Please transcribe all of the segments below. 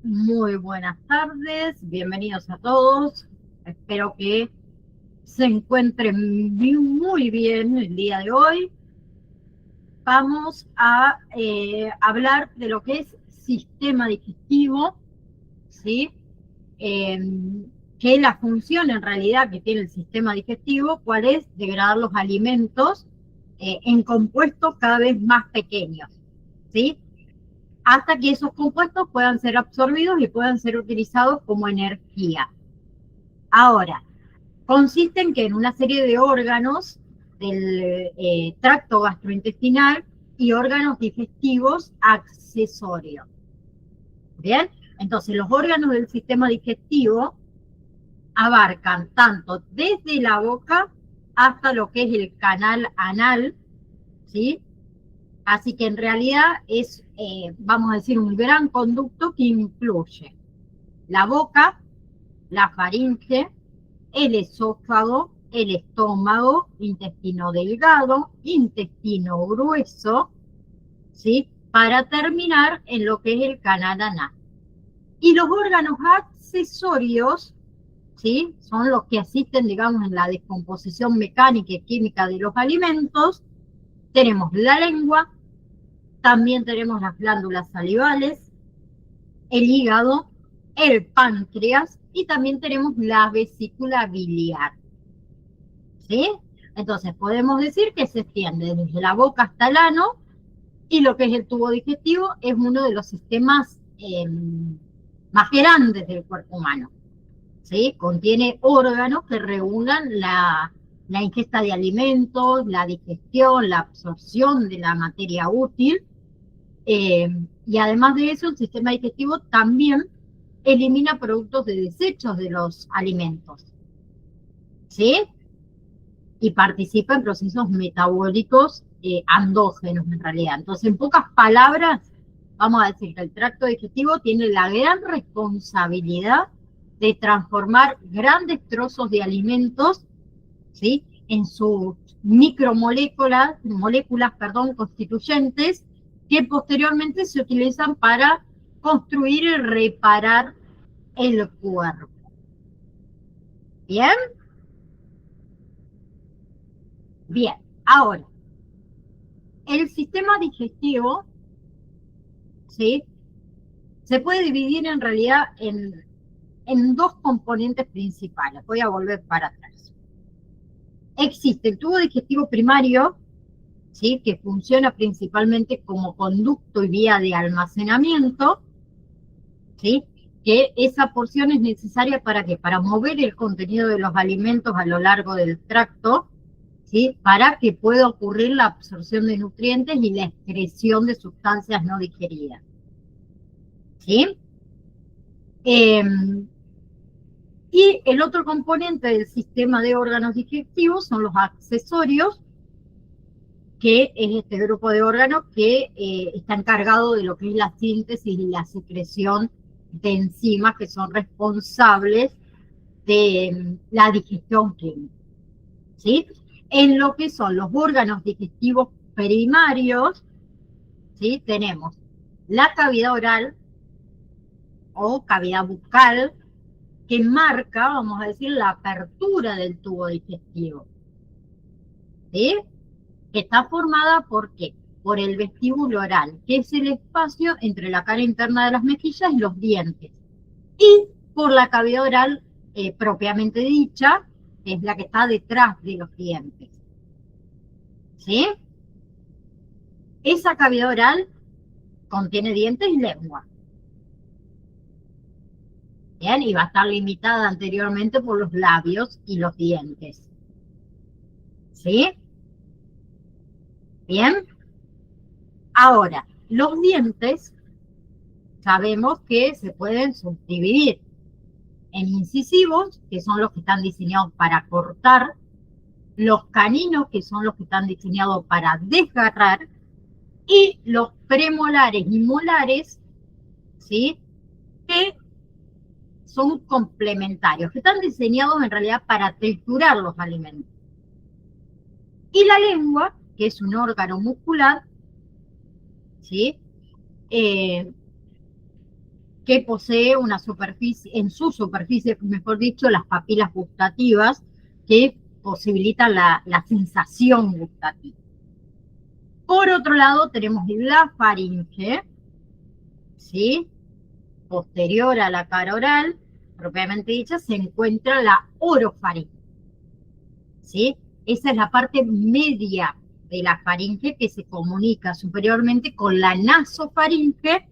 Muy buenas tardes, bienvenidos a todos. Espero que se encuentren muy bien el día de hoy. Vamos a hablar de lo que es sistema digestivo, ¿sí? Eh, que es la función en realidad que tiene el sistema digestivo, cuál es degradar los alimentos en compuestos cada vez más pequeños, ¿sí? Hasta que esos compuestos puedan ser absorbidos y puedan ser utilizados como energía. Ahora, consiste en que en una serie de órganos del tracto gastrointestinal y órganos digestivos accesorios. ¿Bien? Entonces, los órganos del sistema digestivo abarcan tanto desde la boca hasta lo que es el canal anal, ¿sí? Así que en realidad es, vamos a decir, un gran conducto que incluye la boca, la faringe, el esófago, el estómago, intestino delgado, intestino grueso, ¿sí? Para terminar en lo que es el canal anal. Y los órganos accesorios, ¿sí? Son los que asisten, digamos, en la descomposición mecánica y química de los alimentos. Tenemos la lengua, también tenemos las glándulas salivales, el hígado, el páncreas y también tenemos la vesícula biliar. ¿Sí? Entonces podemos decir que se extiende desde la boca hasta el ano y lo que es el tubo digestivo es uno de los sistemas más grandes del cuerpo humano. ¿Sí? Contiene órganos que regulan la ingesta de alimentos, la digestión, la absorción de la materia útil. Eh, y además de eso, el sistema digestivo también elimina productos de desechos de los alimentos. ¿Sí? Y participa en procesos metabólicos endógenos en realidad. Entonces, en pocas palabras, vamos a decir que el tracto digestivo tiene la gran responsabilidad de transformar grandes trozos de alimentos, ¿sí? En sus moléculas, perdón, constituyentes, que posteriormente se utilizan para construir y reparar el cuerpo. ¿Bien? Bien. Ahora, el sistema digestivo, ¿sí? Se puede dividir en realidad en dos componentes principales. Voy a volver para atrás. Existe el tubo digestivo primario, ¿sí? Que funciona principalmente como conducto y vía de almacenamiento, ¿sí? Que esa porción es necesaria para ¿qué? Para mover el contenido de los alimentos a lo largo del tracto, ¿sí? Para que pueda ocurrir la absorción de nutrientes y la excreción de sustancias no digeridas. ¿Sí? Eh, y el otro componente del sistema de órganos digestivos son los accesorios, que es este grupo de órganos que está encargado de lo que es la síntesis y la secreción de enzimas que son responsables de la digestión química. ¿Sí? En lo que son los órganos digestivos primarios, ¿sí? Tenemos la cavidad oral o cavidad bucal, que marca, vamos a decir, la apertura del tubo digestivo, ¿sí? Que está formada por ¿qué? Por el vestíbulo oral, que es el espacio entre la cara interna de las mejillas y los dientes, y por la cavidad oral propiamente dicha, que es la que está detrás de los dientes, ¿sí? Esa cavidad oral contiene dientes y lengua, ¿bien? Y va a estar limitada anteriormente por los labios y los dientes, ¿sí? Bien. Ahora, los dientes sabemos que se pueden subdividir en incisivos, que son los que están diseñados para cortar, los caninos, que son los que están diseñados para desgarrar, y los premolares y molares, ¿sí? Que son complementarios, que están diseñados en realidad para triturar los alimentos. Y la lengua, que es un órgano muscular, ¿sí? Eh, que posee una superficie, en su superficie, mejor dicho, las papilas gustativas que posibilitan la sensación gustativa. Por otro lado, tenemos la faringe, ¿sí? Posterior a la cara oral, propiamente dicha, se encuentra la orofaringe, ¿sí? Esa es la parte media de la faringe que se comunica superiormente con la nasofaringe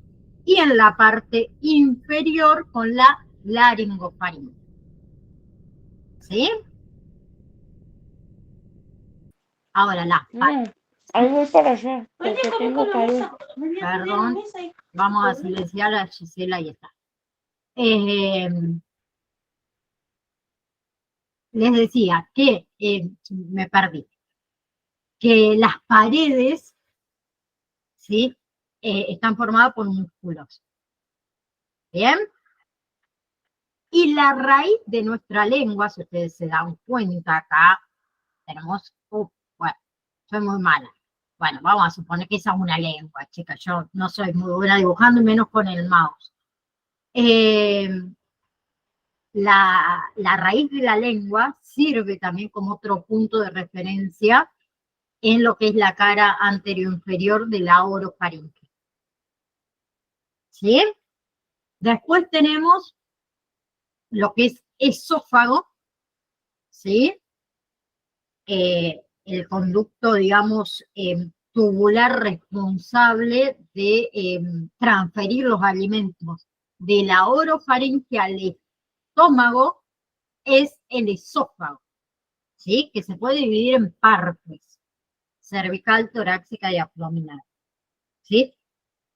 y en la parte inferior con la laringofaringe. ¿Sí? Ahora la faringe. Ahí voy para allá, porque tengo calor. Perdón, vamos a silenciar a Gisela y está. Les decía que, me perdí, que las paredes, ¿sí? Están formadas por músculos. ¿Bien? Y la raíz de nuestra lengua, si ustedes se dan cuenta acá, tenemos, bueno, soy muy mala. Bueno, vamos a suponer que esa es una lengua, chicas. Yo no soy muy buena dibujando, menos con el mouse. La raíz de la lengua sirve también como otro punto de referencia en lo que es la cara anterior-inferior de la orofaringe. ¿Sí? Después tenemos lo que es esófago, ¿sí? El conducto, digamos, tubular responsable de transferir los alimentos de la orofaringe al estómago es el esófago, ¿sí? Que se puede dividir en partes, cervical, torácica y abdominal, ¿sí?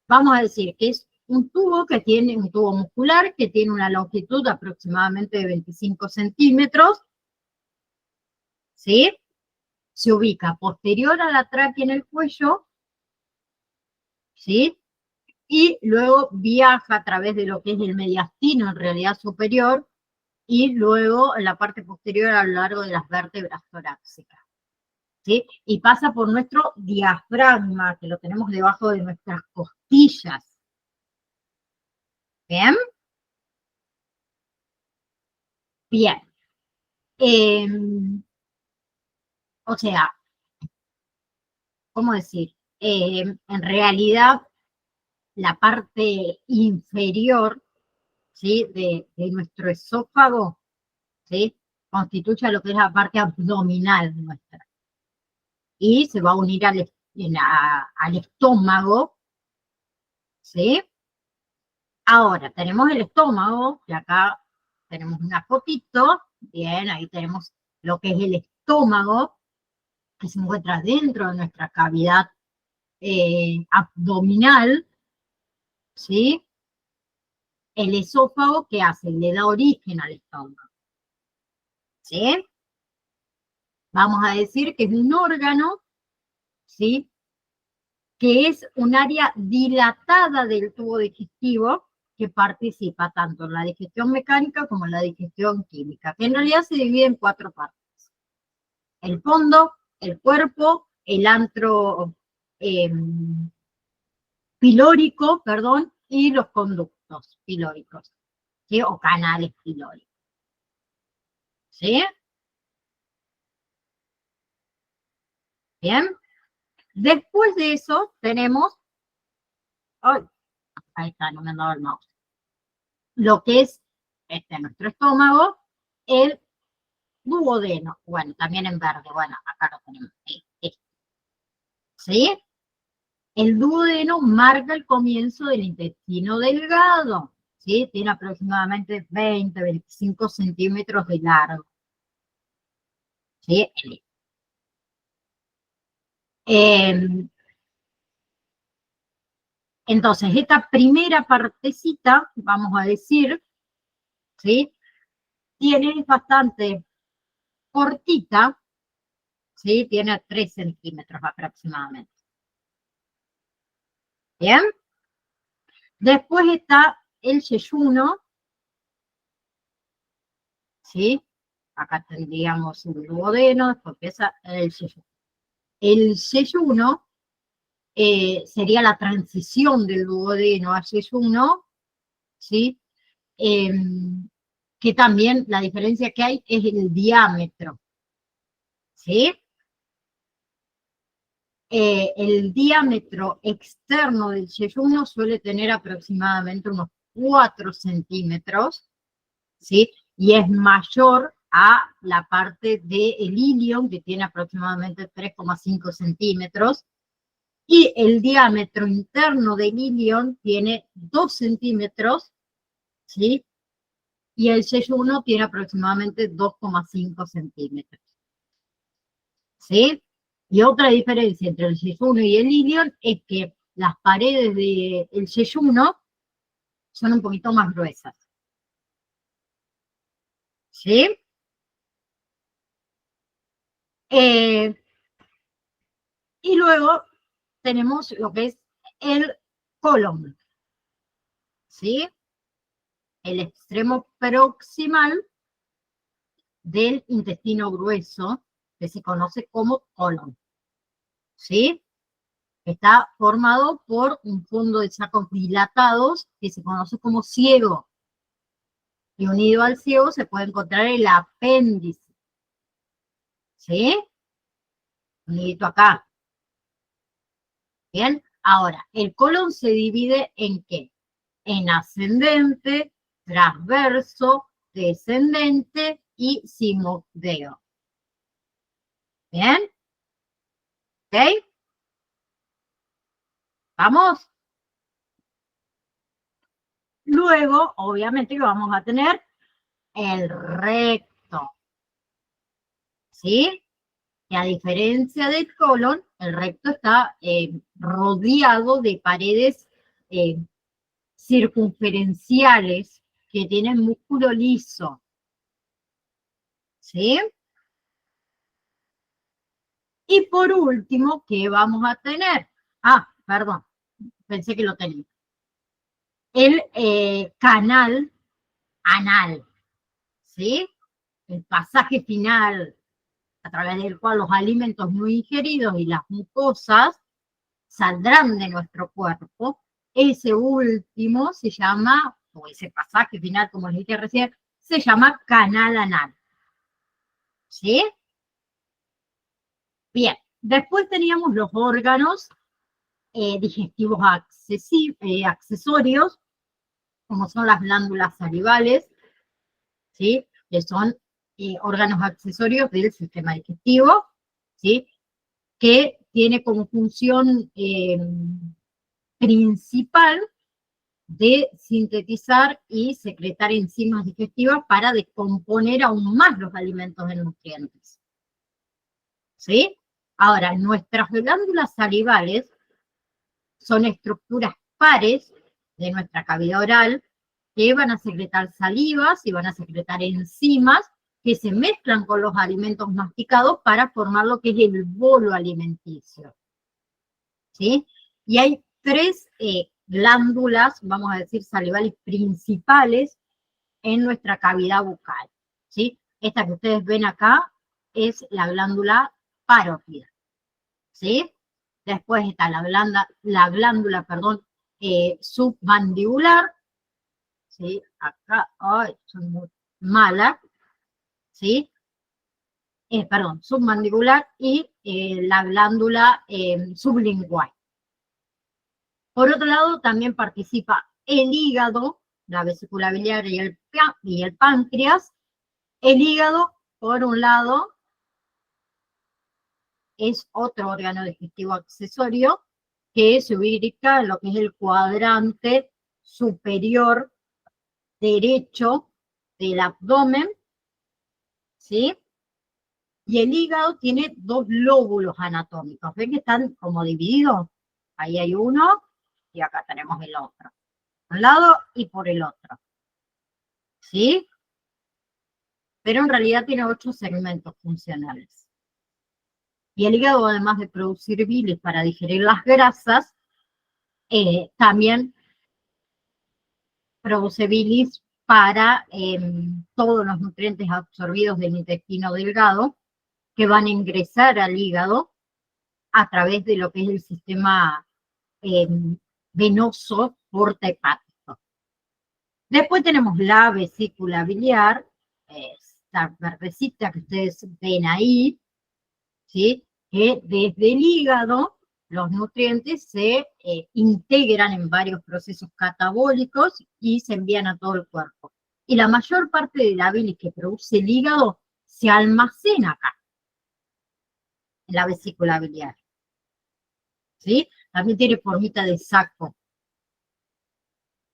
Vamos a decir que es un tubo muscular que tiene una longitud aproximadamente de 25 centímetros, ¿sí? Se ubica posterior a la tráquea en el cuello, ¿sí? Y luego viaja a través de lo que es el mediastino, en realidad superior, y luego en la parte posterior a lo largo de las vértebras torácicas, ¿sí? Y pasa por nuestro diafragma, que lo tenemos debajo de nuestras costillas. ¿Bien? Bien. O sea, ¿cómo decir? En realidad, la parte inferior, ¿sí? de nuestro esófago, ¿sí? Constituye lo que es la parte abdominal nuestra. Y se va a unir al estómago, ¿sí? Ahora, tenemos el estómago, que acá tenemos una fotito, bien, ahí tenemos lo que es el estómago, que se encuentra dentro de nuestra cavidad abdominal, ¿sí? El esófago, ¿qué hace? Le da origen al estómago, ¿sí? Vamos a decir que es un órgano, ¿sí? Que es un área dilatada del tubo digestivo que participa tanto en la digestión mecánica como en la digestión química, que en realidad se divide en 4 partes. El fondo, el cuerpo, el antro pilórico, perdón, y los conductos pilóricos, ¿sí? O canales pilóricos. ¿Sí? Bien. Después de eso tenemos, oh, ahí está, no me han dado el mouse, lo que es nuestro estómago, el duodeno, bueno, también en verde, bueno, acá lo tenemos, ¿sí? El duodeno marca el comienzo del intestino delgado, ¿sí? Tiene aproximadamente 20-25 centímetros de largo, ¿sí? Entonces, esta primera partecita, vamos a decir, ¿sí? Tiene bastante cortita, ¿sí? Tiene 3 centímetros aproximadamente. ¿Bien? Después está el yeyuno, ¿sí? Acá tendríamos el duodeno, después empieza el yeyuno. El yeyuno sería la transición del duodeno a yeyuno, ¿sí? Que también la diferencia que hay es el diámetro, ¿sí? El diámetro externo del yeyuno suele tener aproximadamente unos 4 centímetros, ¿sí? Y es mayor a la parte del ilion, que tiene aproximadamente 3,5 centímetros, y el diámetro interno del ilion tiene 2 centímetros, ¿sí? Y el yeyuno tiene aproximadamente 2,5 centímetros, ¿sí? Y otra diferencia entre el yeyuno y el ilion es que las paredes del yeyuno son un poquito más gruesas, ¿sí? Eh, y luego tenemos lo que es el colon, ¿sí? El extremo proximal del intestino grueso, que se conoce como colon, ¿sí? Está formado por un fondo de sacos dilatados que se conoce como ciego. Y unido al ciego se puede encontrar el apéndice, ¿sí? Unidito acá. Bien, ahora, el colon se divide ¿en qué? En ascendente, transverso, descendente y sigmoideo. ¿Bien? ¿Ok? ¿Vamos? Luego, obviamente, que vamos a tener el recto, ¿sí? Que a diferencia del colon, el recto está rodeado de paredes eh, circunferenciales que tienen músculo liso, ¿sí? Y por último, ¿qué vamos a tener? Ah, perdón, pensé que lo tenía. El canal anal, ¿sí? El pasaje final a través del cual los alimentos no ingeridos y las mucosas saldrán de nuestro cuerpo. Ese último se llama, o ese pasaje final, como les dije recién, se llama canal anal, ¿sí? Bien, después teníamos los órganos digestivos accesorios, como son las glándulas salivales, ¿sí? Que son órganos accesorios del sistema digestivo, ¿sí? Que tiene como función principal de sintetizar y secretar enzimas digestivas para descomponer aún más los alimentos en nutrientes, ¿sí? Ahora, nuestras glándulas salivales son estructuras pares de nuestra cavidad oral que van a secretar salivas y van a secretar enzimas que se mezclan con los alimentos masticados para formar lo que es el bolo alimenticio, ¿sí? Y hay 3 glándulas, vamos a decir, salivales principales en nuestra cavidad bucal, ¿sí? Esta que ustedes ven acá es la glándula parótida, ¿sí? Después está la glándula, perdón, submandibular, ¿sí? Acá, ay, son muy malas, ¿sí? Perdón, submandibular y la glándula sublingual. Por otro lado, también participa el hígado, la vesícula biliar y el páncreas. El hígado, por un lado, es otro órgano digestivo accesorio que se ubica en lo que es el cuadrante superior derecho del abdomen, ¿sí? Y el hígado tiene 2 lóbulos anatómicos. ¿Ven que están como divididos? Ahí hay uno y acá tenemos el otro. Por un lado y por el otro, ¿sí? Pero en realidad tiene 8 segmentos funcionales. Y el hígado, además de producir bilis para digerir las grasas, también produce bilis para todos los nutrientes absorbidos del intestino delgado que van a ingresar al hígado a través de lo que es el sistema venoso porta hepático. Después tenemos la vesícula biliar, esta verdecita que ustedes ven ahí, ¿sí? Que desde el hígado los nutrientes se integran en varios procesos catabólicos y se envían a todo el cuerpo. Y la mayor parte de la bilis que produce el hígado se almacena acá, en la vesícula biliar. ¿Sí? También tiene formita de saco.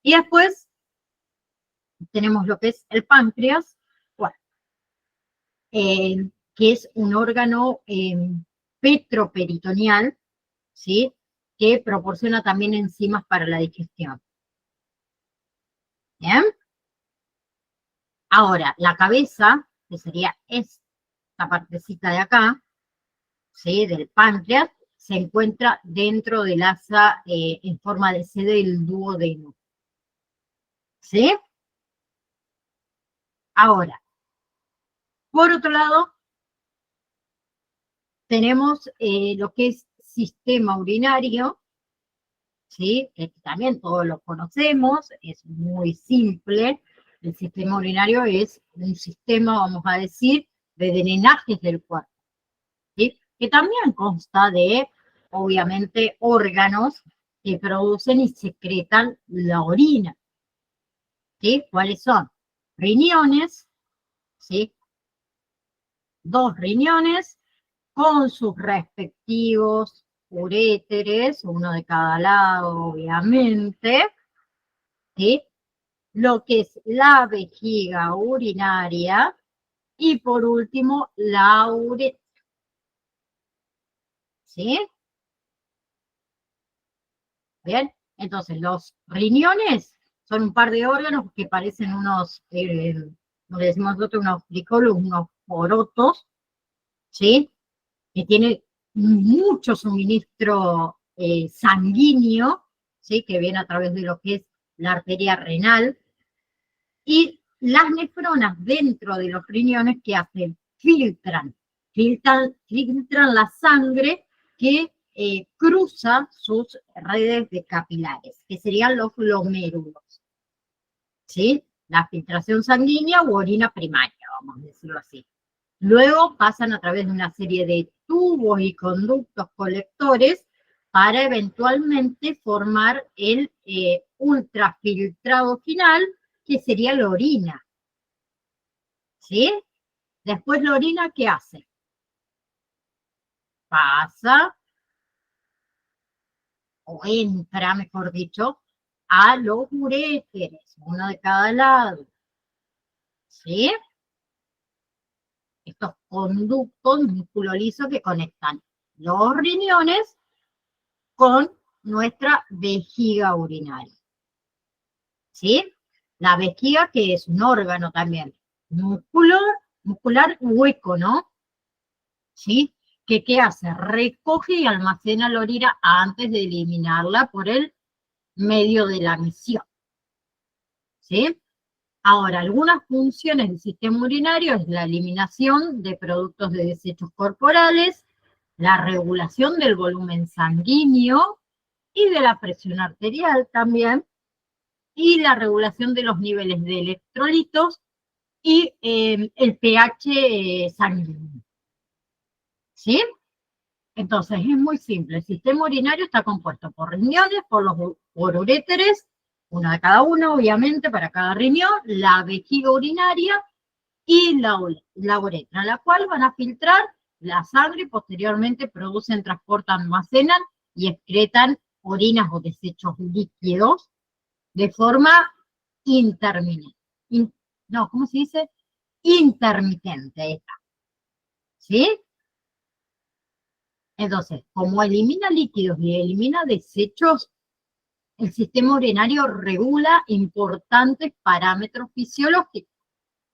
Y después tenemos lo que es el páncreas, bueno, que es un órgano petroperitoneal, ¿sí? Que proporciona también enzimas para la digestión. ¿Bien? Ahora, la cabeza, que sería esta partecita de acá, ¿sí? Del páncreas, se encuentra dentro del asa en forma de C del duodeno. ¿Sí? Ahora, por otro lado, tenemos lo que es sistema urinario, ¿sí? Que también todos lo conocemos, es muy simple. El sistema urinario es un sistema, vamos a decir, de drenajes del cuerpo, ¿sí? Que también consta de, obviamente, órganos que producen y secretan la orina, ¿sí? ¿Cuáles son? Riñones, ¿sí? 2 riñones con sus respectivos uréteres, uno de cada lado, obviamente, ¿sí? Lo que es la vejiga urinaria y por último la uretra, ¿sí? Bien, entonces los riñones son un par de órganos que parecen unos, como le decimos nosotros, unos frijoles, unos porotos, ¿sí? Que tiene mucho suministro sanguíneo, ¿sí? Que viene a través de lo que es la arteria renal, y las nefronas dentro de los riñones que hacen, filtran la sangre que cruza sus redes de capilares, que serían los glomérulos, ¿sí? La filtración sanguínea u orina primaria, vamos a decirlo así. Luego pasan a través de una serie de tubos y conductos colectores para eventualmente formar el ultrafiltrado final, que sería la orina. ¿Sí? Después la orina, ¿qué hace? Pasa, o entra, mejor dicho, a los uréteres, uno de cada lado. ¿Sí? Estos conductos músculo liso que conectan los riñones con nuestra vejiga urinaria. ¿Sí? La vejiga, que es un órgano también muscular hueco, ¿no? ¿Sí? ¿Qué hace? Recoge y almacena la orina antes de eliminarla por el medio de la misión. ¿Sí? Ahora, algunas funciones del sistema urinario es la eliminación de productos de desechos corporales, la regulación del volumen sanguíneo y de la presión arterial también, y la regulación de los niveles de electrolitos y el pH sanguíneo. ¿Sí? Entonces es muy simple. El sistema urinario está compuesto por riñones, por uréteres, uno de cada uno, obviamente, para cada riñón, la vejiga urinaria y la uretra, la cual van a filtrar la sangre y posteriormente producen, transportan, almacenan y excretan orinas o desechos líquidos de forma intermitente. No, ¿cómo se dice? Intermitente, esta. ¿Sí? Entonces, como elimina líquidos y elimina desechos, el sistema urinario regula importantes parámetros fisiológicos.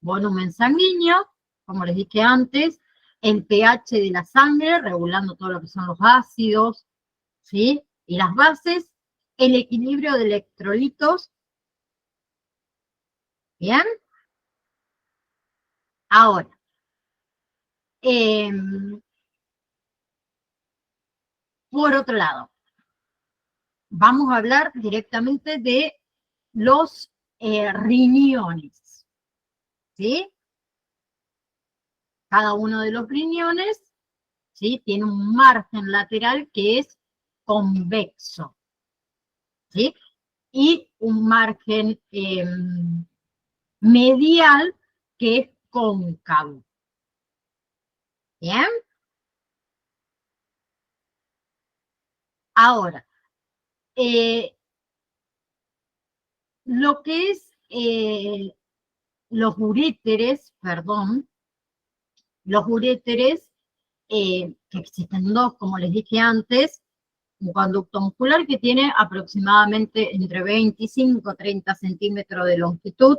Volumen sanguíneo, como les dije antes, el pH de la sangre, regulando todo lo que son los ácidos, ¿sí? Y las bases, el equilibrio de electrolitos. ¿Bien? Ahora, por otro lado, vamos a hablar directamente de los riñones, ¿sí? Cada uno de los riñones, ¿sí? Tiene un margen lateral que es convexo, ¿sí? Y un margen medial que es cóncavo. ¿Bien? Ahora, lo que es los uréteres, perdón, los uréteres, que existen dos, como les dije antes, un conducto muscular que tiene aproximadamente entre 25 y 30 centímetros de longitud,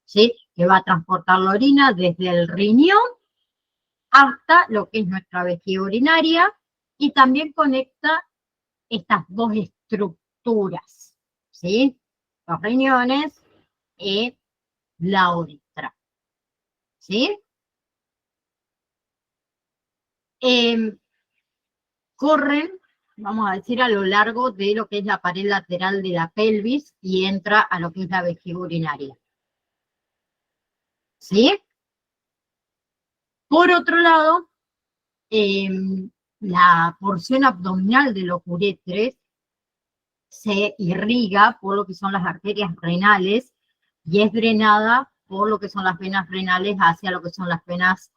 ¿sí? Que va a transportar la orina desde el riñón hasta lo que es nuestra vejiga urinaria y también conecta estas dos estructuras, ¿sí? Los riñones y la uretra, ¿sí? Corren, vamos a decir, a lo largo de lo que es la pared lateral de la pelvis y entra a lo que es la vejiga urinaria, ¿sí? Por otro lado, la porción abdominal de los uréteres se irriga por lo que son las arterias renales y es drenada por lo que son las venas renales hacia lo que son las venas,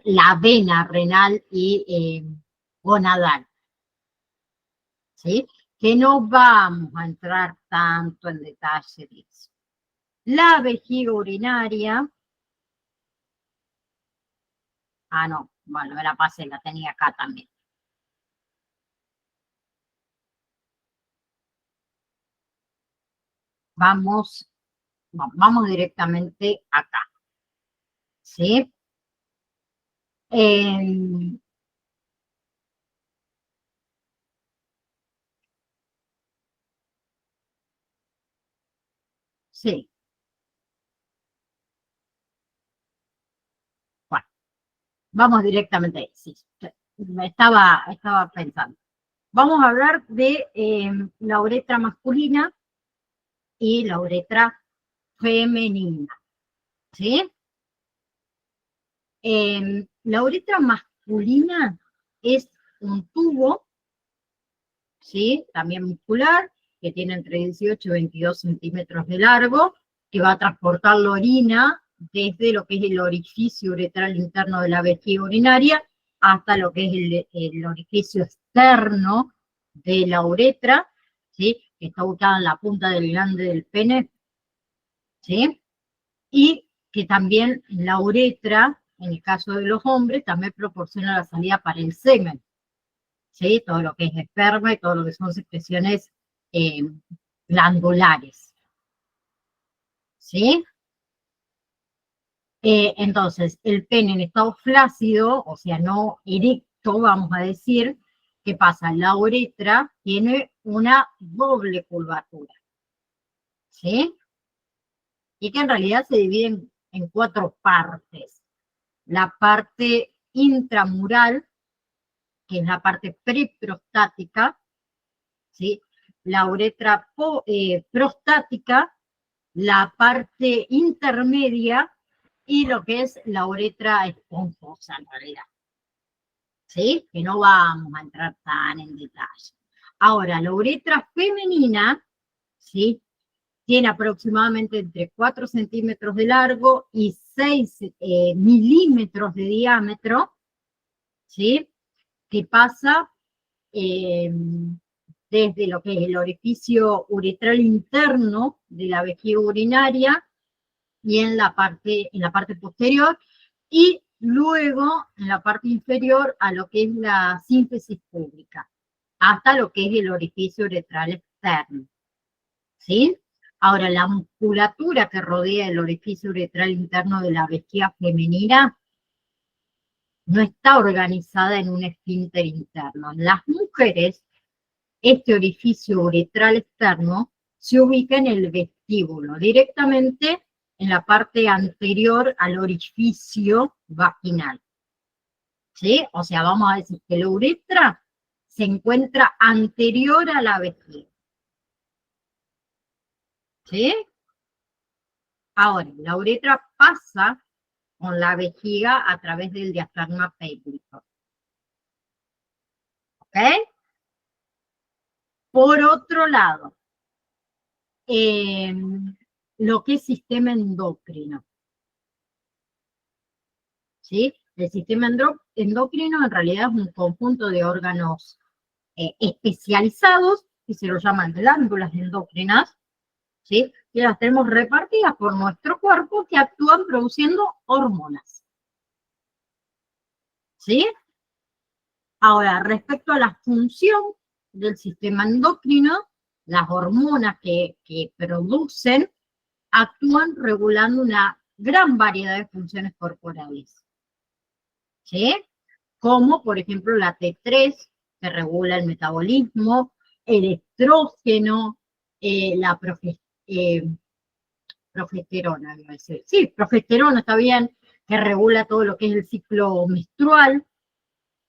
la vena renal y gonadal, ¿sí? Que no vamos a entrar tanto en detalle de eso. La vejiga urinaria, no, bueno, me la pasé, la tenía acá también. Vamos directamente acá, ¿sí? Sí, bueno, vamos directamente ahí, sí. Estaba pensando. Vamos a hablar de la uretra masculina y la uretra femenina, ¿sí? La uretra masculina es un tubo, ¿sí? También muscular, que tiene entre 18 y 22 centímetros de largo, que va a transportar la orina desde lo que es el orificio uretral interno de la vejiga urinaria hasta lo que es el orificio externo de la uretra, ¿sí? Que está ubicada en la punta del glande del pene, ¿sí? Y que también la uretra, en el caso de los hombres, también proporciona la salida para el semen, ¿sí? Todo lo que es esperma y todo lo que son secreciones glandulares, ¿sí? Entonces, el pene en estado flácido, o sea, no erecto, vamos a decir, ¿qué pasa? La uretra tiene una doble curvatura, ¿sí? Y que en realidad se divide en cuatro partes. La parte intramural, que es la parte preprostática, ¿sí? La uretra prostática, la parte intermedia y lo que es la uretra esponjosa en realidad, ¿sí? Que no vamos a entrar tan en detalle. Ahora, la uretra femenina, ¿sí? Tiene aproximadamente entre 4 centímetros de largo y 6 milímetros de diámetro, ¿sí? Que pasa desde lo que es el orificio uretral interno de la vejiga urinaria y en la parte posterior, y luego en la parte inferior a lo que es la síntesis pública, hasta lo que es el orificio uretral externo, ¿sí? Ahora, la musculatura que rodea el orificio uretral interno de la vejiga femenina no está organizada en un esfínter interno. En las mujeres, este orificio uretral externo se ubica en el vestíbulo, directamente en la parte anterior al orificio vaginal, ¿sí? O sea, vamos a decir que la uretra se encuentra anterior a la vejiga, ¿Sí? Ahora, la uretra pasa con la vejiga a través del diafragma pélvico. ¿Ok? Por otro lado, lo que es sistema endocrino. ¿Sí? El sistema endocrino en realidad es un conjunto de órganos especializados, que se los llaman glándulas endocrinas, ¿sí? Que las tenemos repartidas por nuestro cuerpo que actúan produciendo hormonas. ¿Sí? Ahora, respecto a la función del sistema endocrino, las hormonas que producen actúan regulando una gran variedad de funciones corporales. ¿Sí? Como, por ejemplo, la T3, que regula el metabolismo, el estrógeno, la progesterona, iba a decir. Sí, progesterona está bien, que regula todo lo que es el ciclo menstrual,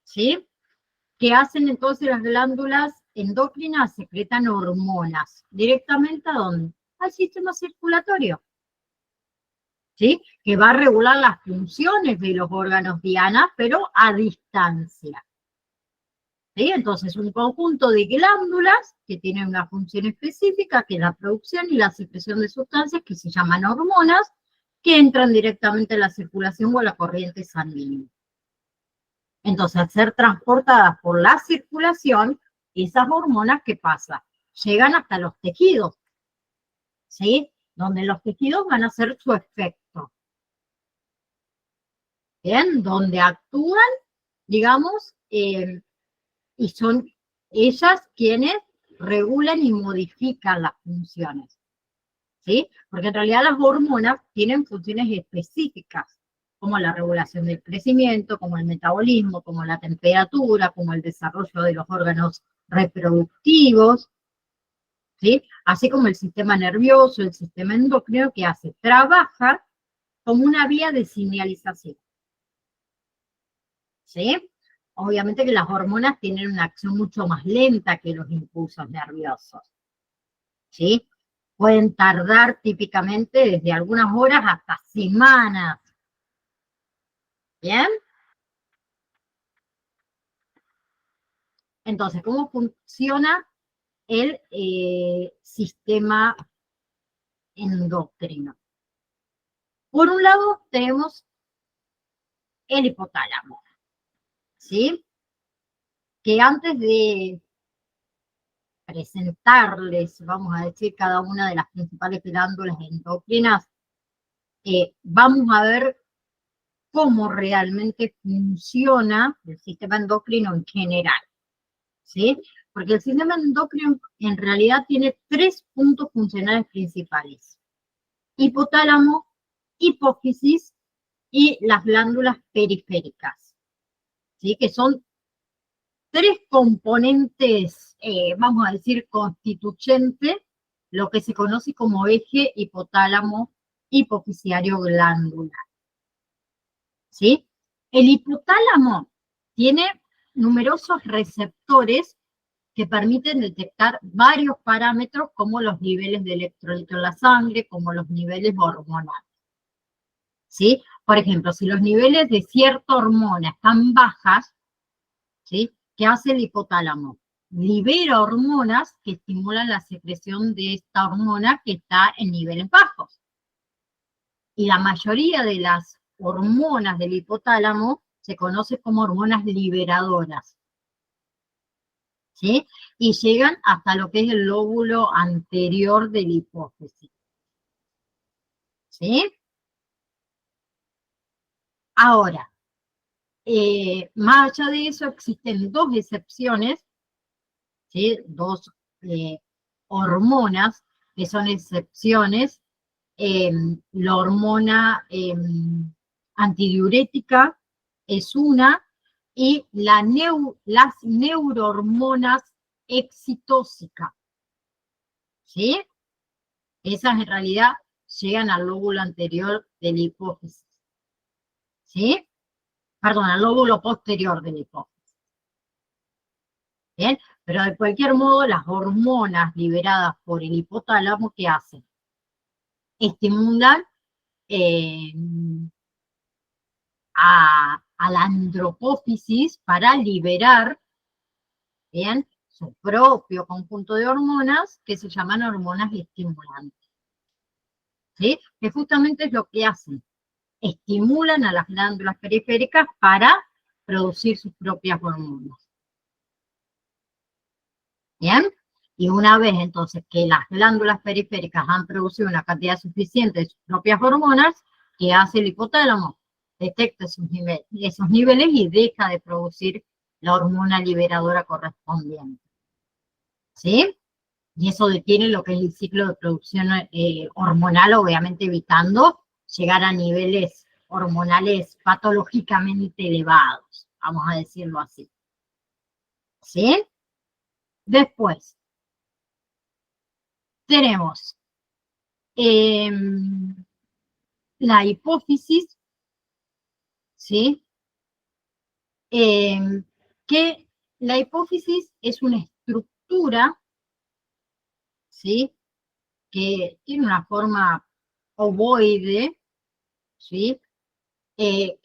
¿sí? Que hacen entonces las glándulas endocrinas, secretan hormonas directamente a dónde? Al sistema circulatorio, ¿sí? Que va a regular las funciones de los órganos diana, pero a distancia. ¿Sí? Entonces, un conjunto de glándulas que tienen una función específica, que es la producción y la secreción de sustancias que se llaman hormonas, que entran directamente a la circulación o a la corriente sanguínea. Entonces, al ser transportadas por la circulación, esas hormonas, ¿qué pasa? Llegan hasta los tejidos, ¿sí? Donde los tejidos van a hacer su efecto. ¿Bien? Donde actúan, digamos, y son ellas quienes regulan y modifican las funciones, ¿sí? Porque en realidad las hormonas tienen funciones específicas, como la regulación del crecimiento, como el metabolismo, como la temperatura, como el desarrollo de los órganos reproductivos, ¿sí? Así como el sistema nervioso, el sistema endocrino, que hace, trabaja como una vía de señalización, ¿sí? Obviamente que las hormonas tienen una acción mucho más lenta que los impulsos nerviosos, ¿sí? Pueden tardar típicamente desde algunas horas hasta semanas. ¿Bien? Entonces, ¿cómo funciona el sistema endocrino? Por un lado tenemos el hipotálamo, ¿sí? Que antes de presentarles, vamos a decir, cada una de las principales glándulas endocrinas, vamos a ver cómo realmente funciona el sistema endocrino en general, ¿sí? Porque el sistema endocrino en realidad tiene 3 puntos funcionales principales: hipotálamo, hipófisis y las glándulas periféricas, ¿sí? Que son 3 componentes, vamos a decir, constituyentes, lo que se conoce como eje hipotálamo hipofisiario glandular, ¿sí? El hipotálamo tiene numerosos receptores que permiten detectar varios parámetros como los niveles de electrolito en la sangre, como los niveles hormonales, ¿sí? Por ejemplo, si los niveles de cierta hormona están bajas, ¿sí? ¿Qué hace el hipotálamo? Libera hormonas que estimulan la secreción de esta hormona que está en niveles bajos. Y la mayoría de las hormonas del hipotálamo se conoce como hormonas liberadoras, ¿sí? Y llegan hasta lo que es el lóbulo anterior de la hipófisis, ¿sí? Ahora, más allá de eso, existen 2 excepciones, ¿sí? 2 hormonas que son excepciones. La hormona antidiurética es una, y las neurohormonas excitóxicas, ¿sí? Esas en realidad llegan al lóbulo anterior de la hipófisis, ¿sí? Perdón, al lóbulo posterior de la hipófisis. ¿Bien? Pero de cualquier modo, las hormonas liberadas por el hipotálamo, ¿qué hacen? estimulan a la andropófisis para liberar, bien, su propio conjunto de hormonas que se llaman hormonas estimulantes. ¿Sí? Que justamente es lo que hacen. Estimulan a las glándulas periféricas para producir sus propias hormonas. ¿Bien? Y una vez entonces que las glándulas periféricas han producido una cantidad suficiente de sus propias hormonas, ¿qué hace el hipotálamo? Detecta esos niveles y deja de producir la hormona liberadora correspondiente. ¿Sí? Y eso detiene lo que es el ciclo de producción hormonal, obviamente evitando llegar a niveles hormonales patológicamente elevados, vamos a decirlo así. ¿Sí? Después, tenemos la hipófisis, ¿sí? Que la hipófisis es una estructura, ¿sí? Que tiene una forma ovoide, ¿sí? Que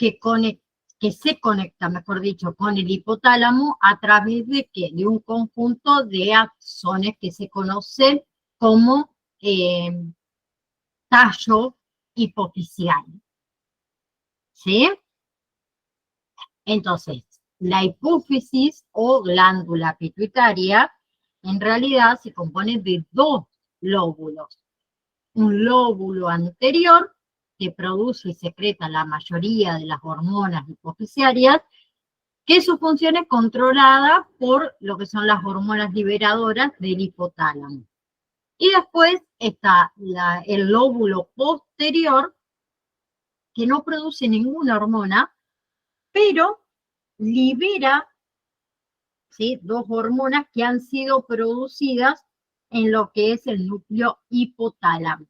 se conecta, mejor dicho, con el hipotálamo a través de ¿qué? De un conjunto de axones que se conocen como tallo hipofisial. ¿Sí? Entonces, la hipófisis o glándula pituitaria en realidad se compone de dos lóbulos. Un lóbulo anterior que produce y secreta la mayoría de las hormonas hipofisiarias, que su función es controlada por lo que son las hormonas liberadoras del hipotálamo. Y después está el lóbulo posterior, que no produce ninguna hormona, pero libera, ¿sí?, dos hormonas que han sido producidas en lo que es el núcleo hipotálamo.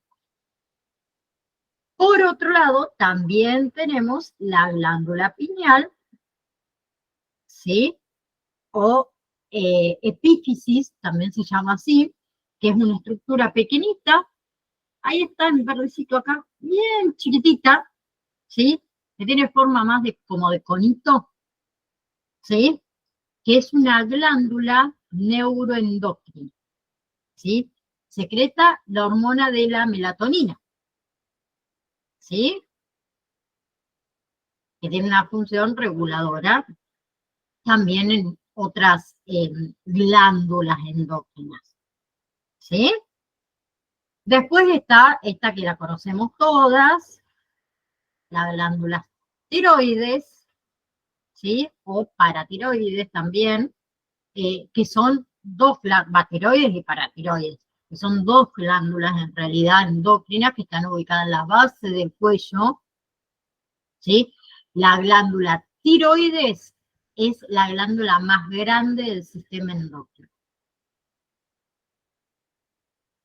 Por otro lado, también tenemos la glándula pineal, ¿sí? O epífisis, también se llama así, que es una estructura pequeñita. Ahí está en verdecito acá, bien chiquitita, ¿sí? Que tiene forma más como de conito, ¿sí? Que es una glándula neuroendocrina, ¿sí? Secreta la hormona de la melatonina, ¿sí? Que tiene una función reguladora también en otras glándulas endócrinas, ¿sí? Después está esta que la conocemos todas, la glándula tiroides, ¿sí? O paratiroides también, que son dos tiroides y paratiroides, que son dos glándulas en realidad endócrinas que están ubicadas en la base del cuello, ¿sí? La glándula tiroides es la glándula más grande del sistema endocrino,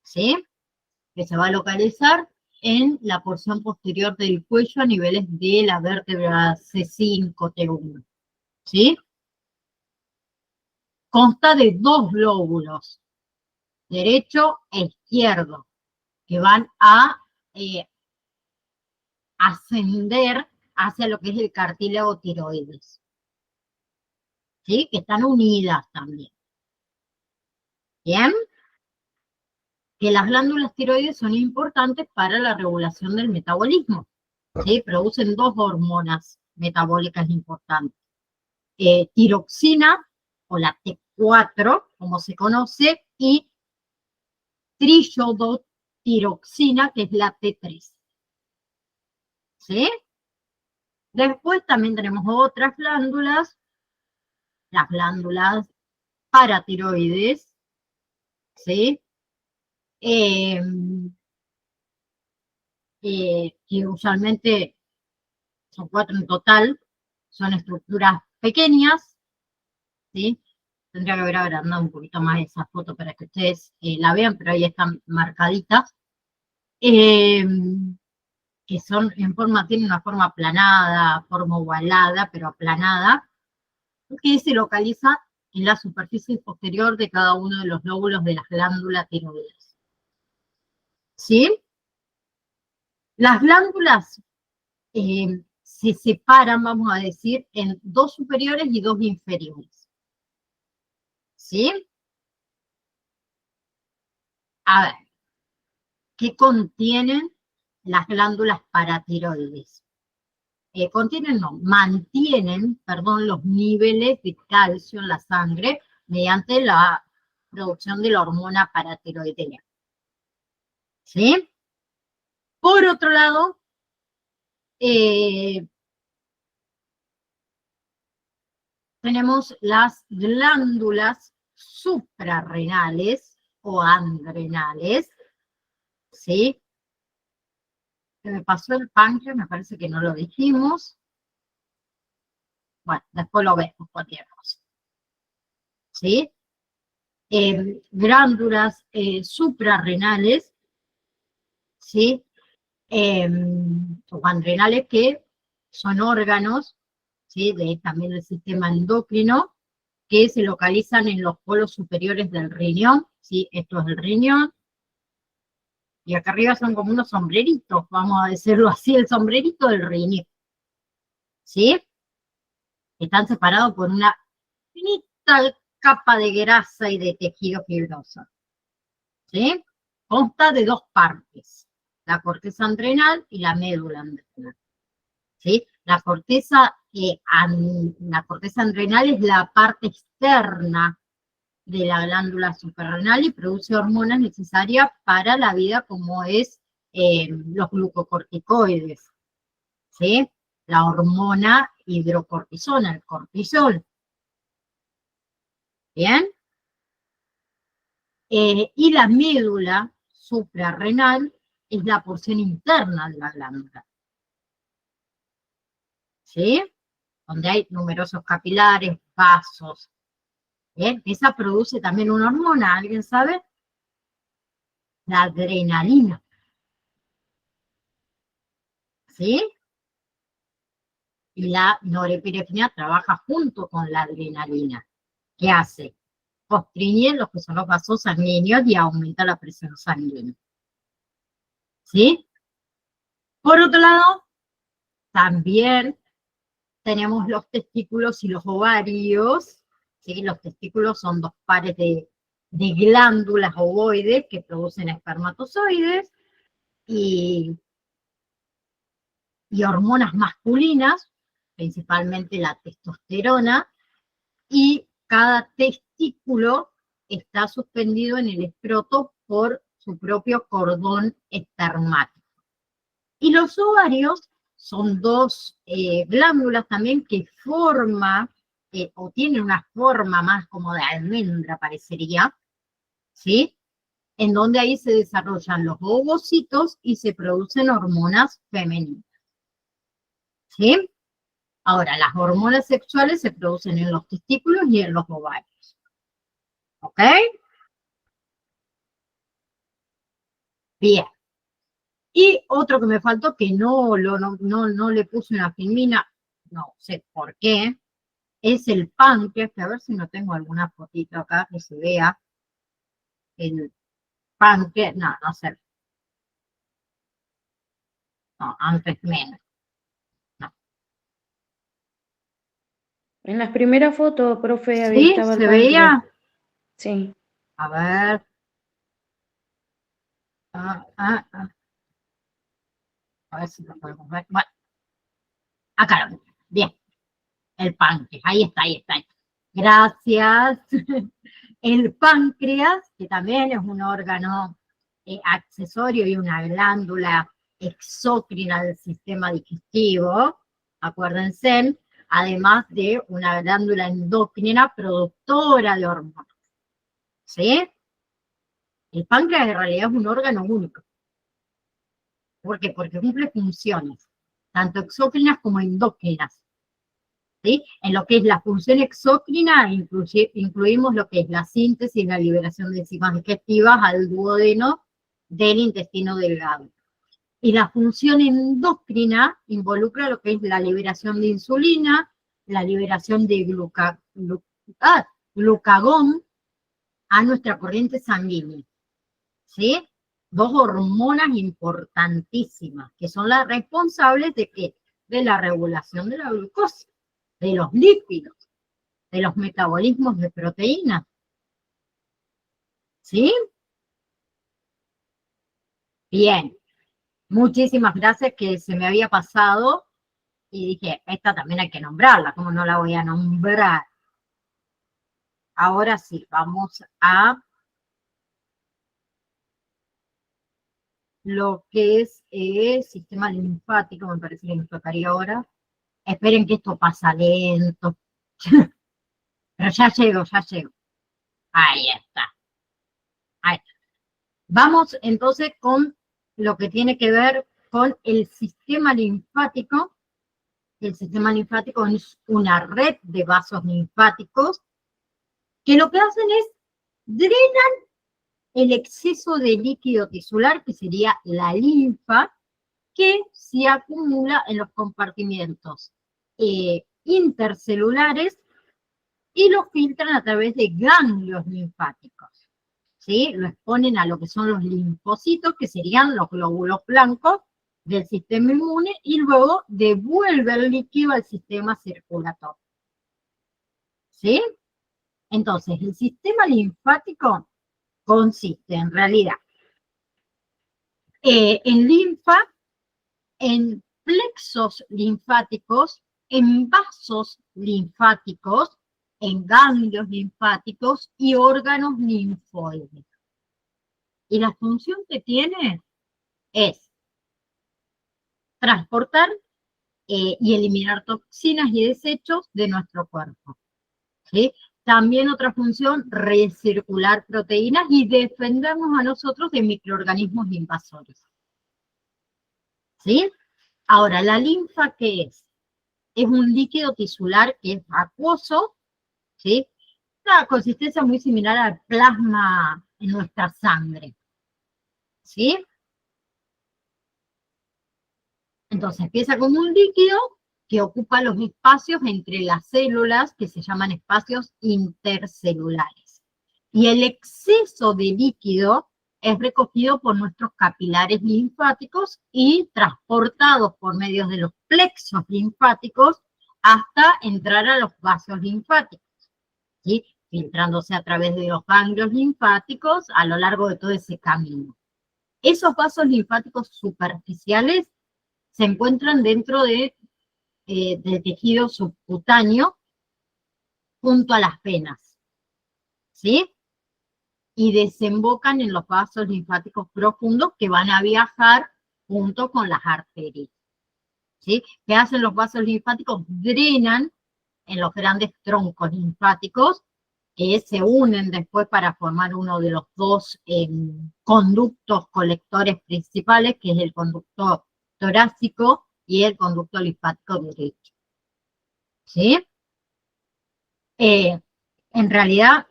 ¿sí? Que se va a localizar en la porción posterior del cuello a niveles de la vértebra C5, T1, ¿sí? Consta de dos lóbulos, derecho e izquierdo, que van a ascender hacia lo que es el cartílago tiroides, ¿sí? Que están unidas también. ¿Bien? Que las glándulas tiroides son importantes para la regulación del metabolismo, ¿sí? Producen dos hormonas metabólicas importantes. Tiroxina, o la T4, como se conoce, y triiodotiroxina, que es la T3. ¿Sí? Después también tenemos otras glándulas, las glándulas paratiroides, ¿sí? Que usualmente son 4 en total, son estructuras pequeñas, ¿sí? Tendría que haber agrandado un poquito más esa foto para que ustedes la vean, pero ahí están marcaditas. Que son en forma, tienen una forma aplanada, forma ovalada, pero aplanada, que se localiza en la superficie posterior de cada uno de los lóbulos de las glándulas tiroides. ¿Sí? Las glándulas se separan, vamos a decir, en dos superiores y dos inferiores. ¿Sí? A ver, ¿qué contienen las glándulas paratiroides? Mantienen, perdón, los niveles de calcio en la sangre mediante la producción de la hormona paratiroidea. ¿Sí? Por otro lado, tenemos las glándulas suprarrenales o adrenales, ¿sí? Se me pasó el páncreas, me parece que no lo dijimos. Bueno, después lo vemos, cualquier cosa. ¿Sí? Glándulas suprarrenales, ¿sí? O adrenales, que son órganos, ¿sí? También del sistema endocrino, que se localizan en los polos superiores del riñón, ¿sí? Esto es el riñón. Y acá arriba son como unos sombreritos, vamos a decirlo así, el sombrerito del riñón. ¿Sí? Están separados por una finita capa de grasa y de tejido fibroso. ¿Sí? Consta de dos partes, la corteza adrenal y la médula adrenal. ¿Sí? La corteza adrenal es la parte externa de la glándula suprarrenal y produce hormonas necesarias para la vida, como es los glucocorticoides, ¿sí? La hormona hidrocortisona, el cortisol. ¿Bien? Y la médula suprarrenal es la porción interna de la glándula, ¿sí? Donde hay numerosos capilares, vasos. ¿Bien? Esa produce también una hormona, ¿alguien sabe? La adrenalina. ¿Sí? Y la norepinefrina trabaja junto con la adrenalina. ¿Qué hace? Constriñe lo que son los vasos sanguíneos y aumenta la presión sanguínea. ¿Sí? Por otro lado, también tenemos los testículos y los ovarios. ¿Sí? Los testículos son dos pares de glándulas ovoides que producen espermatozoides y hormonas masculinas, principalmente la testosterona, y cada testículo está suspendido en el escroto por su propio cordón espermático. Y los ovarios son dos glándulas también que forman, o tienen una forma más como de almendra, parecería, ¿sí? En donde ahí se desarrollan los ovocitos y se producen hormonas femeninas, ¿sí? Ahora, las hormonas sexuales se producen en los testículos y en los ovarios. ¿Ok? Bien. Y otro que me faltó, que no le puse una filmina, no sé por qué, es el páncreas, que a ver si no tengo alguna fotito acá que se vea. El páncreas, no sé. No, antes menos. No. En las primeras fotos, profe, ¿Sí? estaba el ¿Se páncreas. veía? Sí. A ver. A ver si lo podemos ver. Bueno, acá lo veo. Bien. El páncreas. Ahí está, ahí está. Gracias. El páncreas, que también es un órgano accesorio y una glándula exócrina del sistema digestivo, acuérdense, además de una glándula endocrina productora de hormonas. ¿Sí? El páncreas en realidad es un órgano único. ¿Por qué? Porque cumple funciones, tanto exócrinas como endócrinas. ¿Sí? En lo que es la función exócrina, incluimos lo que es la síntesis y la liberación de enzimas digestivas al duodeno del intestino delgado. Y la función endocrina involucra lo que es la liberación de insulina, la liberación de glucagón a nuestra corriente sanguínea. ¿Sí? dos hormonas importantísimas, que son las responsables de ¿qué? De la regulación de la glucosa, de los lípidos, de los metabolismos de proteínas. ¿Sí? Bien. Muchísimas gracias, que se me había pasado y dije, esta también hay que nombrarla, ¿cómo no la voy a nombrar? Ahora sí, vamos a lo que es el sistema linfático, me parece que nos tocaría ahora. Esperen que esto pasa lento. Pero ya llego, ya llego. Ahí está. Ahí está. Vamos entonces con lo que tiene que ver con el sistema linfático. El sistema linfático es una red de vasos linfáticos que lo que hacen es drenan el exceso de líquido tisular, que sería la linfa, que se acumula en los compartimientos intercelulares y lo filtran a través de ganglios linfáticos. ¿Sí? Lo exponen a lo que son los linfocitos, que serían los glóbulos blancos del sistema inmune, y luego devuelve el líquido al sistema circulatorio. ¿Sí? Entonces, el sistema linfático consiste en realidad en linfa, en plexos linfáticos, en vasos linfáticos, en ganglios linfáticos y órganos linfoides. Y la función que tiene es transportar y eliminar toxinas y desechos de nuestro cuerpo. ¿Sí? También otra función, recircular proteínas y defendernos a nosotros de microorganismos invasores. ¿Sí? Ahora, ¿la linfa qué es? Es un líquido tisular que es acuoso, ¿sí? Una consistencia muy similar al plasma en nuestra sangre. ¿Sí? Entonces empieza como un líquido que ocupa los espacios entre las células, que se llaman espacios intercelulares. Y el exceso de líquido es recogido por nuestros capilares linfáticos y transportados por medio de los plexos linfáticos hasta entrar a los vasos linfáticos, ¿sí? Filtrándose a través de los ganglios linfáticos a lo largo de todo ese camino. Esos vasos linfáticos superficiales se encuentran dentro del tejido subcutáneo junto a las venas, ¿sí? Y desembocan en los vasos linfáticos profundos que van a viajar junto con las arterias, ¿sí? ¿Qué hacen los vasos linfáticos? Drenan en los grandes troncos linfáticos que se unen después para formar uno de los dos conductos colectores principales, que es el conducto torácico y el conducto linfático derecho. ¿Sí? En realidad,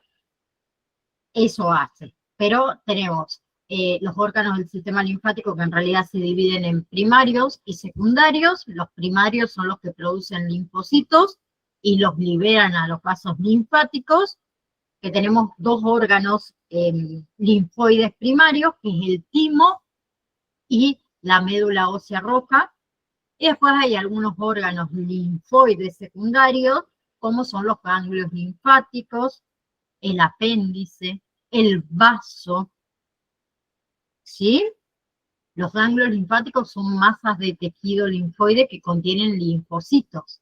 eso hace. Pero tenemos los órganos del sistema linfático que en realidad se dividen en primarios y secundarios. Los primarios son los que producen linfocitos y los liberan a los vasos linfáticos, que tenemos dos órganos linfoides primarios, que es el timo y la médula ósea roja. Y después hay algunos órganos linfoides secundarios, como son los ganglios linfáticos, el apéndice, el vaso, ¿sí? Los ganglios linfáticos son masas de tejido linfoide que contienen linfocitos,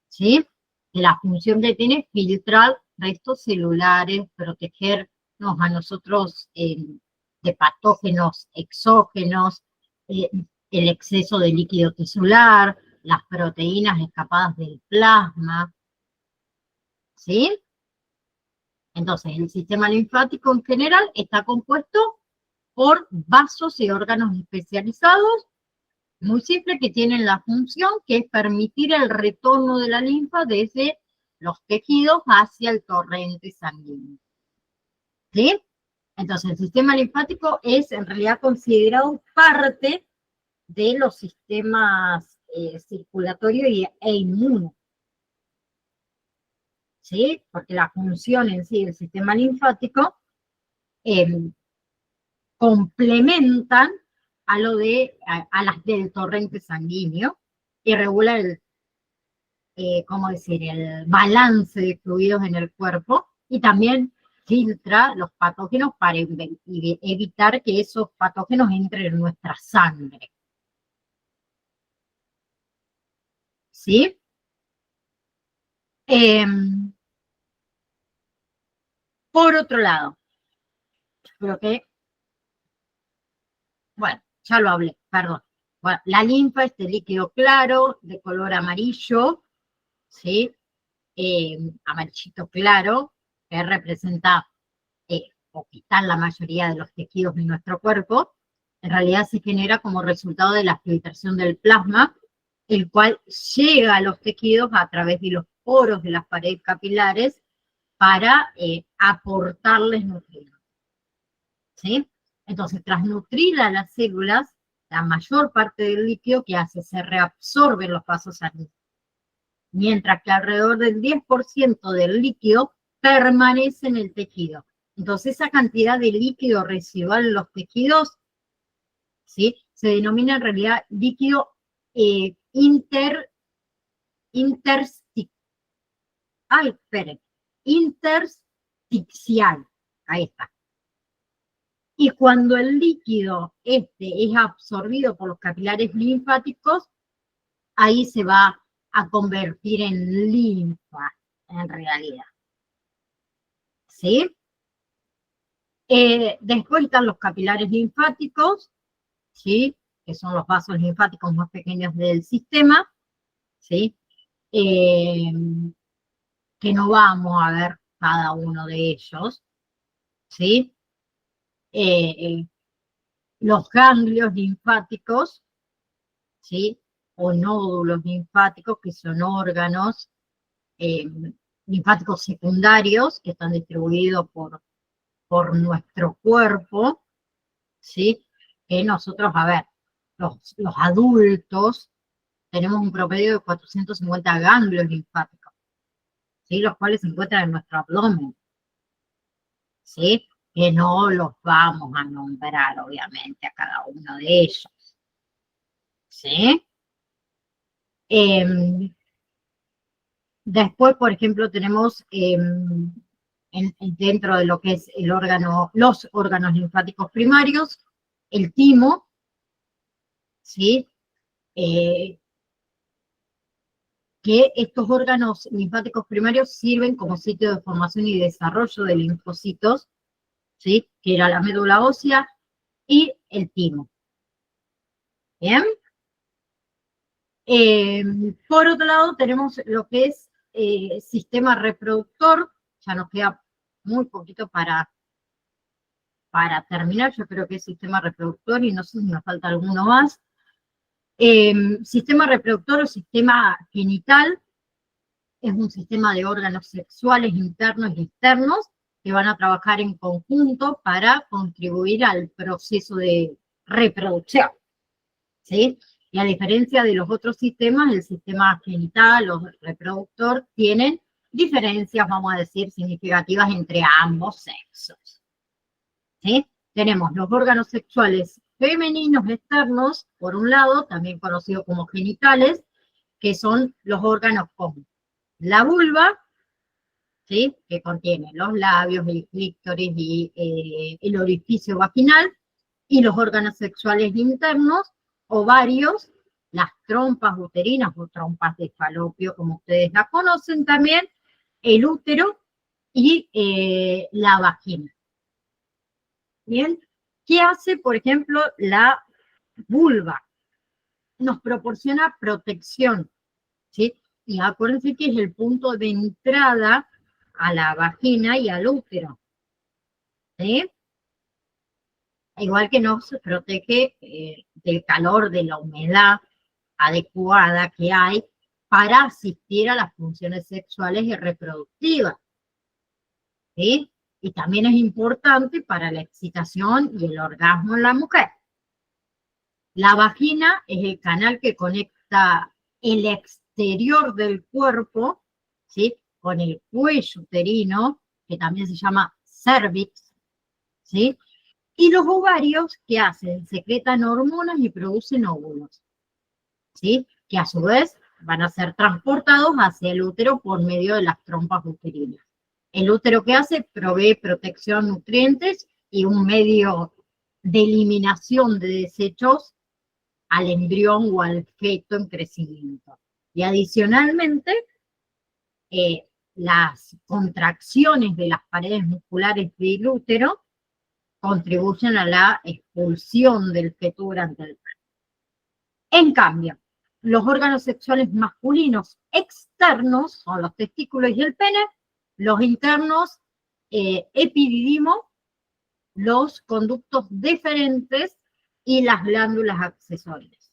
¿sí? La función que tiene es filtrar restos celulares, protegernos a nosotros de patógenos exógenos, el exceso de líquido tisular, las proteínas escapadas del plasma, ¿sí? Entonces, el sistema linfático en general está compuesto por vasos y órganos especializados, muy simple, que tienen la función que es permitir el retorno de la linfa desde los tejidos hacia el torrente sanguíneo. ¿Sí? Entonces, el sistema linfático es en realidad considerado parte de los sistemas circulatorio e inmune. ¿Sí? Porque la función en sí del sistema linfático complementan a las del torrente sanguíneo y regula ¿cómo decir?, el balance de fluidos en el cuerpo y también filtra los patógenos para evitar que esos patógenos entren en nuestra sangre. ¿Sí? Por otro lado, creo que, bueno, ya lo hablé, perdón. Bueno, la linfa, este líquido claro, de color amarillo, ¿sí? Amarillito claro, que representa o que está en la mayoría de los tejidos de nuestro cuerpo, en realidad se genera como resultado de la filtración del plasma, el cual llega a los tejidos a través de los poros de las paredes capilares para aportarles nutrientes. ¿Sí? Entonces, tras nutrir a las células, la mayor parte del líquido que hace se reabsorbe en los vasos sanguíneos, mientras que alrededor del 10% del líquido permanece en el tejido. Entonces, esa cantidad de líquido residual en los tejidos, ¿sí?, se denomina en realidad líquido intersticial. Ahí está. Y cuando el líquido es absorbido por los capilares linfáticos, ahí se va a convertir en linfa, en realidad. ¿Sí? Después están los capilares linfáticos, ¿sí?, que son los vasos linfáticos más pequeños del sistema, ¿sí?, que no vamos a ver cada uno de ellos, ¿sí? Los ganglios linfáticos, ¿sí?, o nódulos linfáticos, que son órganos linfáticos secundarios que están distribuidos por nuestro cuerpo, ¿sí? Que nosotros, a ver, los adultos tenemos un promedio de 450 ganglios linfáticos, ¿sí?, los cuales se encuentran en nuestro abdomen, ¿sí? Que no los vamos a nombrar, obviamente, a cada uno de ellos, ¿sí? Después, por ejemplo, tenemos dentro de lo que es los órganos linfáticos primarios, el timo, ¿sí? Que estos órganos linfáticos primarios sirven como sitio de formación y desarrollo de linfocitos, ¿sí?, que era la médula ósea y el timo. ¿Bien? Por otro lado, tenemos lo que es sistema reproductor. Ya nos queda muy poquito para terminar. Yo creo que es sistema reproductor y no sé si nos falta alguno más. Sistema reproductor o sistema genital es un sistema de órganos sexuales internos y externos que van a trabajar en conjunto para contribuir al proceso de reproducción, ¿sí? Y a diferencia de los otros sistemas, el sistema genital o reproductor tienen diferencias, vamos a decir, significativas entre ambos sexos, ¿sí? Tenemos los órganos sexuales femeninos externos, por un lado, también conocidos como genitales, que son los órganos con la vulva, ¿sí?, que contiene los labios, el clítoris y el orificio vaginal, y los órganos sexuales internos, ovarios, las trompas uterinas o trompas de falopio, como ustedes la conocen también, el útero y la vagina. Bien, ¿qué hace, por ejemplo, la vulva? Nos proporciona protección, ¿sí? Y acuérdense que es el punto de entrada a la vagina y al útero, ¿sí? Igual que nos protege del calor, de la humedad adecuada que hay para asistir a las funciones sexuales y reproductivas, ¿sí? Y también es importante para la excitación y el orgasmo en la mujer. La vagina es el canal que conecta el exterior del cuerpo, ¿sí?, con el cuello uterino, que también se llama cervix, ¿sí?, Y los ovarios, ¿qué hacen? Secretan hormonas y producen óvulos, ¿sí? Que a su vez van a ser transportados hacia el útero por medio de las trompas uterinas. El útero, ¿qué hace? Provee protección, nutrientes y un medio de eliminación de desechos al embrión o al feto en crecimiento. Y adicionalmente, las contracciones de las paredes musculares del útero contribuyen a la expulsión del feto durante el parto. En cambio, los órganos sexuales masculinos externos son los testículos y el pene, los internos, epididimo, los conductos deferentes y las glándulas accesorias.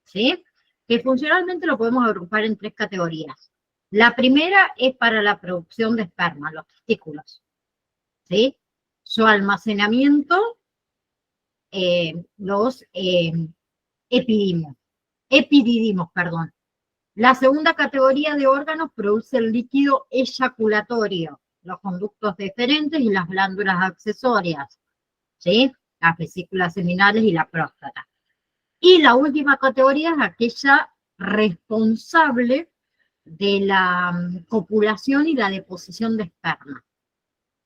¿Sí? Que funcionalmente lo podemos agrupar en 3 categorías. La primera es para la producción de esperma, los testículos. ¿Sí? Su almacenamiento, los epididimos. La segunda categoría de órganos produce el líquido eyaculatorio, los conductos deferentes y las glándulas accesorias, ¿sí? Las vesículas seminales y la próstata. Y la última categoría es aquella responsable de la copulación y la deposición de esperma.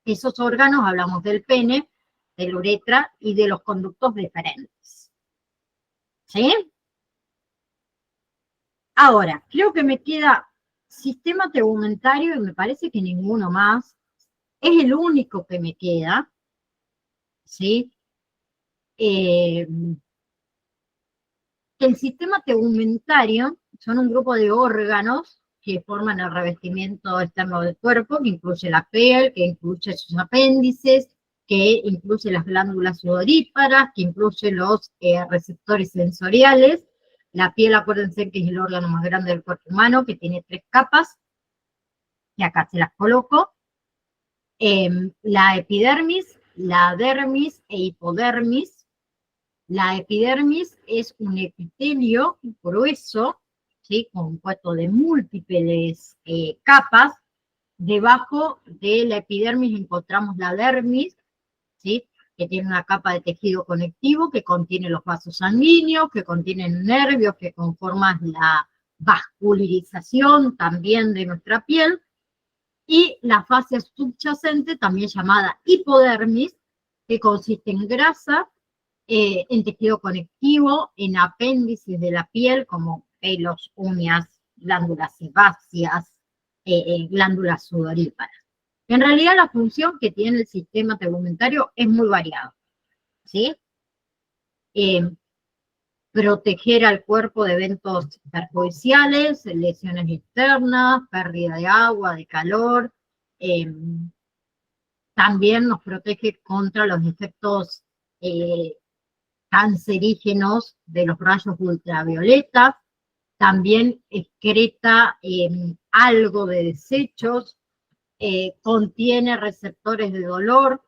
Esos órganos, hablamos del pene, de la uretra y de los conductos deferentes. ¿Sí? Ahora, creo que me queda sistema tegumentario y me parece que ninguno más. Es el único que me queda. ¿Sí? El sistema tegumentario son un grupo de órganos que forman el revestimiento externo del cuerpo, que incluye la piel, que incluye sus apéndices, que incluye las glándulas sudoríparas, que incluye los receptores sensoriales. La piel, acuérdense que es el órgano más grande del cuerpo humano, que tiene 3 capas, y acá se las coloco. La epidermis, la dermis e hipodermis. La epidermis es un epitelio grueso, ¿sí? Compuesto de múltiples capas. Debajo de la epidermis encontramos la dermis, ¿sí? Que tiene una capa de tejido conectivo que contiene los vasos sanguíneos, que contienen nervios que conforman la vascularización también de nuestra piel, y la fase subyacente, también llamada hipodermis, que consiste en grasa, en tejido conectivo, en apéndices de la piel, como pelos, uñas, glándulas sebáceas, glándulas sudoríparas. En realidad la función que tiene el sistema tegumentario es muy variado, ¿sí? Proteger al cuerpo de eventos perjudiciales, lesiones externas, pérdida de agua, de calor. También nos protege contra los efectos cancerígenos de los rayos ultravioleta. También excreta algo de desechos, contiene receptores de dolor,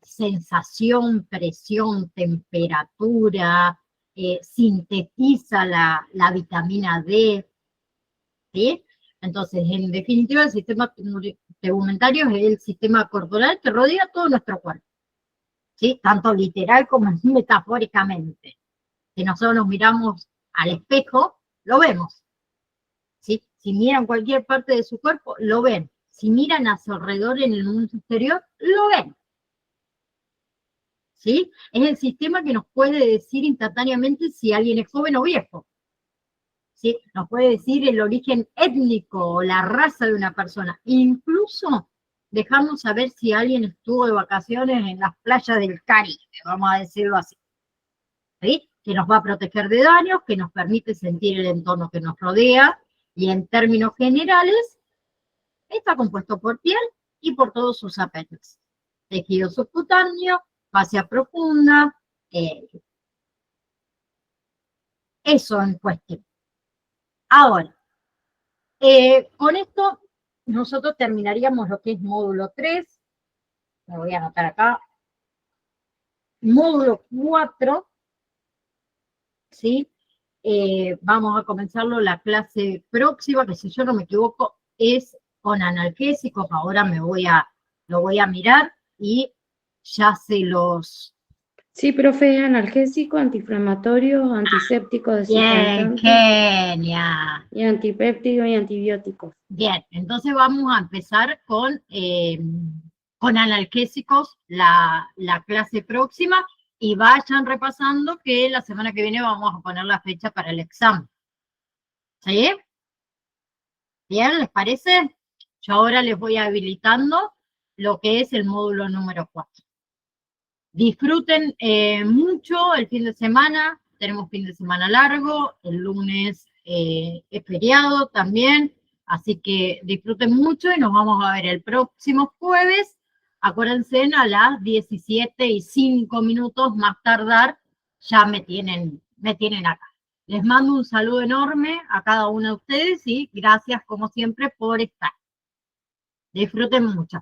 sensación, presión, temperatura, sintetiza la vitamina D, ¿sí? Entonces, en definitiva, el sistema tegumentario es el sistema corporal que rodea todo nuestro cuerpo, ¿sí? Tanto literal como metafóricamente. Si nosotros nos miramos al espejo, lo vemos, ¿sí? Si miran cualquier parte de su cuerpo, lo ven. Si miran a su alrededor en el mundo exterior, lo ven. ¿Sí? Es el sistema que nos puede decir instantáneamente si alguien es joven o viejo. ¿Sí? Nos puede decir el origen étnico o la raza de una persona. Incluso dejarnos saber si alguien estuvo de vacaciones en las playas del Caribe, vamos a decirlo así. ¿Sí? Que nos va a proteger de daños, que nos permite sentir el entorno que nos rodea, y en términos generales, está compuesto por piel y por todos sus apéndices. Tejido subcutáneo, fascia profunda, eso en cuestión. Ahora, con esto nosotros terminaríamos lo que es módulo 3, me voy a anotar acá, módulo 4, ¿sí? Vamos a comenzarlo la clase próxima, que si yo no me equivoco es con analgésicos. Ahora me voy a Lo voy a mirar y ya se los... Sí, profe, analgésico, antiinflamatorio, antiséptico, Bien, desinfectante genia. y antipéptico y antibióticos. Bien, entonces vamos a empezar con analgésicos la clase próxima y vayan repasando que la semana que viene vamos a poner la fecha para el examen. ¿Sí? Bien, ¿les parece? Yo ahora les voy habilitando lo que es el módulo número 4. Disfruten mucho el fin de semana, tenemos fin de semana largo, el lunes es feriado también, así que disfruten mucho y nos vamos a ver el próximo jueves. Acuérdense, a las 17:05 más tardar, ya me tienen acá. Les mando un saludo enorme a cada uno de ustedes y gracias como siempre por estar. Disfruten mucho.